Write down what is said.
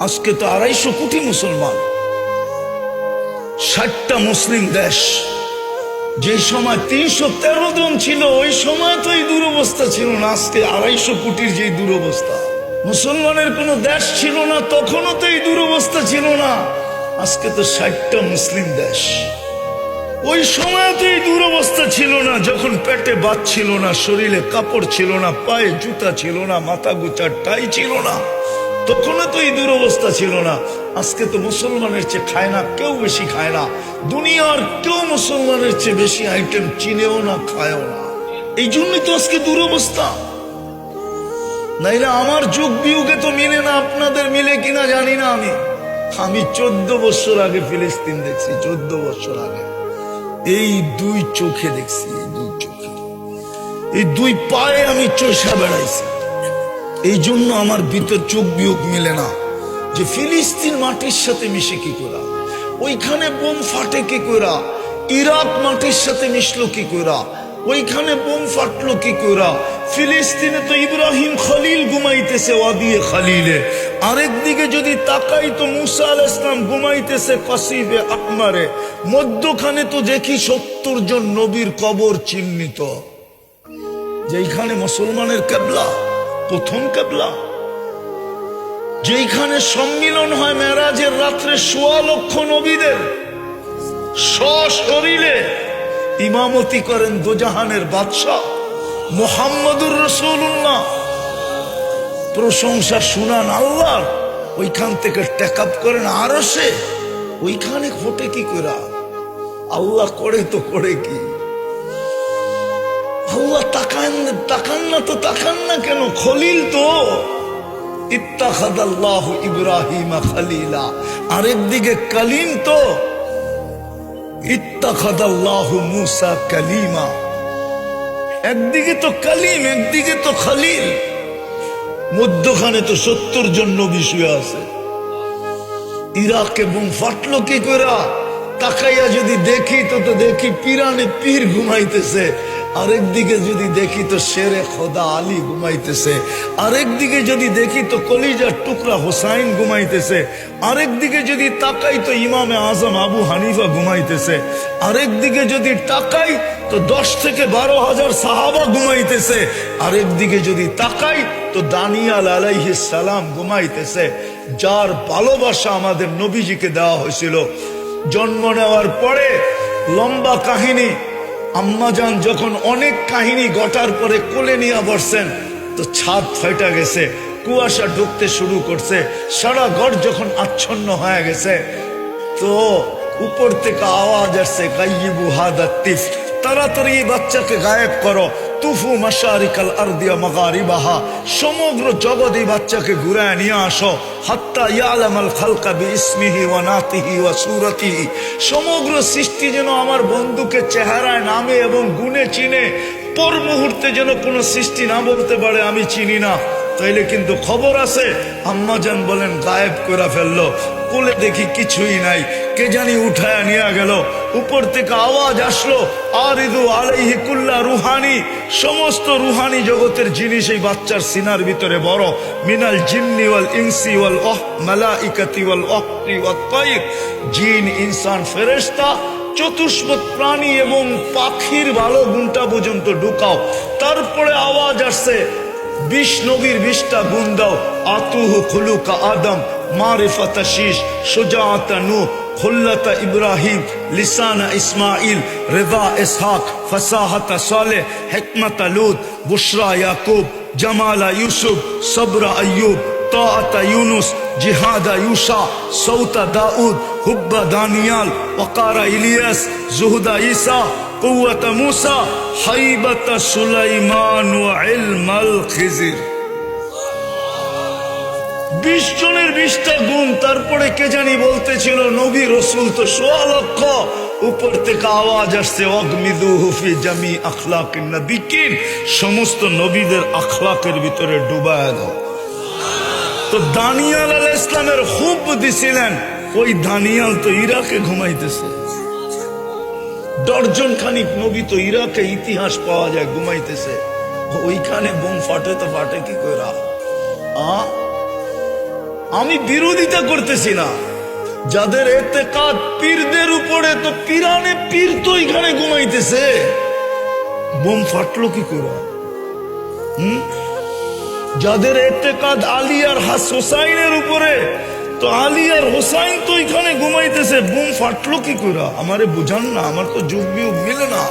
আজকে তো 250 কোটি মুসলমান, 60টা মুসলিম দেশ। যে সময় 313 জন ছিল ওই সময় তো এই দুরবস্থা ছিল না। আজকে 250 কোটির যে দুরবস্থা, মুসলমানের কোন দেশ ছিল না তখনও তো এই দুরবস্থা ছিল না। আজকে তো 60টা মুসলিম দেশ। ওই সময় তো এই দুরবস্থা ছিল না, যখন পেটে ভাত ছিল না, শরীরে কাপড় ছিল না, পায়ে জুতা ছিল না, মাথা গোচার টাই ছিল না, তখনও তো এই দুরবস্থা ছিল না। আজকে তো মুসলমানের চেয়ে খায় না কেউ, বেশি খায় না। দুনিয়ার কেউ মুসলমানের চেয়ে বেশি আইটেম চিনেও না, খায়ও না। এই জন্যই তো আজকে দুরবস্থা। নাইলে আমার যুগ বিয়োগে তো মিলে না। আপনাদের মিলে কিনা জানি না। আমি 14 বছর আগে ফিলিস্তিন দেখছি, 14 বছর আগে। এই 2 চোখে দেখছি, এই 2 চোখে, এই 2 পায়ে আমি চষা বেড়াইছি। এই জন্য আমার ভিতর চোখ বিয়োগ মিলে না যে ফিলিস্তিন মাটির সাথে মিশে কি করা, ওইখানে বোম ফাটে কি করা, ইরাক মাটির সাথে মিশলো কি করা, ওইখানে বোম ফাটলো কি করা। ফিলিস্তিনে তো ইব্রাহিম খলিল ঘুমাইতেছে ওয়াদিয়ে খলিলে, আরেকদিকে যদি তাকাই তো মুসা আলাইহিস সালাম ঘুমাইতেছে কাসিবে আহমারে। মধ্যখানে তো দেখি 70 জন নবীর কবর চিহ্নিত, যেখানে মুসলমানের কিবলা, প্রথম কিবলা, যেখানে সম্মিলন হয় মেরাজের রাত্রে 1.25 লক্ষ নবীদের, সশরীরে ইমামতি করেন দোজাহানের বাদশাহ মুহাম্মদুর রাসূলুল্লাহ। প্রশংসা শুনান আল্লাহর, ওইখান থেকে টেক আপ করেন আরশে। ওইখানে ঘটে কি করা? আল্লাহ করে তো করে কি? আল্লাহ তাকান না তো তাকান না কেন? খলিল তো ইত্তাখাযাল্লাহু ইব্রাহিমা খলিলা, আরেকদিকে কালিম তো ইত্তাখাযাল্লাহু মুসা কালিমা। একদিকে তো কালিম, একদিকে তো খলিল, মধ্যখানে তো 70 জন নবী শুয়ে আছে। ইরাকে বোম ফাটলো কি করে? তাকাইয়া যদি দেখি তো দেখি পিরানে পীর ঘুমাইতেছে, আরেকদিকে যদি দেখি তো শেরে খোদা আলী ঘুমাইতেছে, আরেকদিকে যদি দেখি তো কলিজার টুকরা হোসাইন ঘুমাইতেছে, আরেকদিকে যদি তাকাই তো ইমামে আজম আবু হানিফা ঘুমাইতেছে, আরেকদিকে যদি তাকাই তো 10 থেকে 12 হাজার সাহাবা ঘুমাইতেছে, আরেকদিকে যদি তাকাই তো দানিয়াল আলাইহিস সালাম ঘুমাইতেছে, যার ভালোবাসা আমাদের নবীজিকে দেওয়া হয়েছিল। জন্ম নেওয়ার পরে লম্বা কাহিনী, আম্মাজান যখন অনেক কাহিনী ঘটার পরে কোলে নিয়ে বসছেন তো ছাদ ফাইটা গেছে, কুয়াশা ঢুকতে শুরু করছে, সারা ঘর যখন আচ্ছন্ন হয়ে গেছে তো উপর থেকে আওয়াজ আসছে, গাইয়িবু হাদা তিফ, তাড়াতাড়ি বাচ্চাকে গায়েব করো। তুফু মাশারিকাল আরদিয়া মাগারিবাহা, সমগ্র জগৎ এই বাচ্চাকে ঘুরায় নিয়ে আসো। হাত্তা ইয়ালামাল খালকা বিইসমিহি ওয়া নাতিহি ওয়া সূরাতিহি, সমগ্র সৃষ্টি যেন আমার বন্ধুকে চেহারায়, নামে এবং গুণে চিনে। পর মুহূর্তে যেন কোনো সৃষ্টি না বলতে পারে আমি চিনি না, তাইলে কিন্তু খবর আছে। আম্মাজান বলেন গায়েব করে ফেললো। কোলে দেখি কিছুই নাই, কে জানি উঠায়া নিয়ে গেল। উপর থেকে আওয়াজ আসলো, আরিদু আলাইহি কুল্লা রুহানি, সমস্ত রুহানি জগতের জিনিস এই বাচ্চার সিনার ভিতরে বড়। মিনাল জিন্নি ওয়াল ইনসি ওয়াল মালাইকাতি ওয়াল ওয়াহতি ওয়াত তায়র, জিন, ইনসান, ফেরেশতা, চতুষ্পদ প্রাণী এবং পাখির ভালো গুণটা পর্যন্ত ঢুকাও। তারপরে আওয়াজ আসছে, 20 নবীর 20টা গুণ দাও। আতুহু খুলুকা আদম, মারিফাতা শীশ, সুজাআতা নূহ, খুল্লাতা ইব্রাহিম, লিসানা ইসমাইল, রিদা ইসহাক, ফাসাহাতা সালেহ, হিকমাতা লূত, বুশরা ইয়াকুব, জামালা ইউসুফ, সবরা আইয়ুব, তাআতা ইউনুস, জিহাদা ইউসা, সৌতা দাউদ, হুব্বা দানিয়াল, ওয়াকারা ইলিয়াস, জুহদা ঈসা, কুওয়াতা মুসা, হাইবাতা সুলাইমান ওয়া ইলমাল খিজির। 20 জনের 20টা গুণ। তারপরে কে জানি বলতেছিল নবী রসুল তো 1.25 লক্ষ। উপর থেকে আওয়াজ আসছে, অগমিদুহু ফি জামি আখলাকিন নবিয়িন, সমস্ত নবীদের আখলাকের ভিতরে ডুবায়া দাও। তো দানিয়াল আলাইহিস সালামের খুব দিছিলেন, ওই দানিয়াল তো ইরাকে ঘুমাইতেছে। 10 জন খানিক নবী তো ইরাকে ইতিহাস পাওয়া যায় আমি বিরোধিতা করতেছি না, যাদের এতেকাদ পীরদের উপরে, তো পিরানে পীর তো এখানে ঘুমাইতেছে, বোম ফাটলো কি করে? যাদের এতেকাদ আলী আর হোসাইনের উপরে, তো আলী আর হোসাইন তো এখানে ঘুমাইতেছে, বোম ফাটলো কি করে? আমারে বুঝান না, আমার তো যুগ বিয়োগ মিলে না।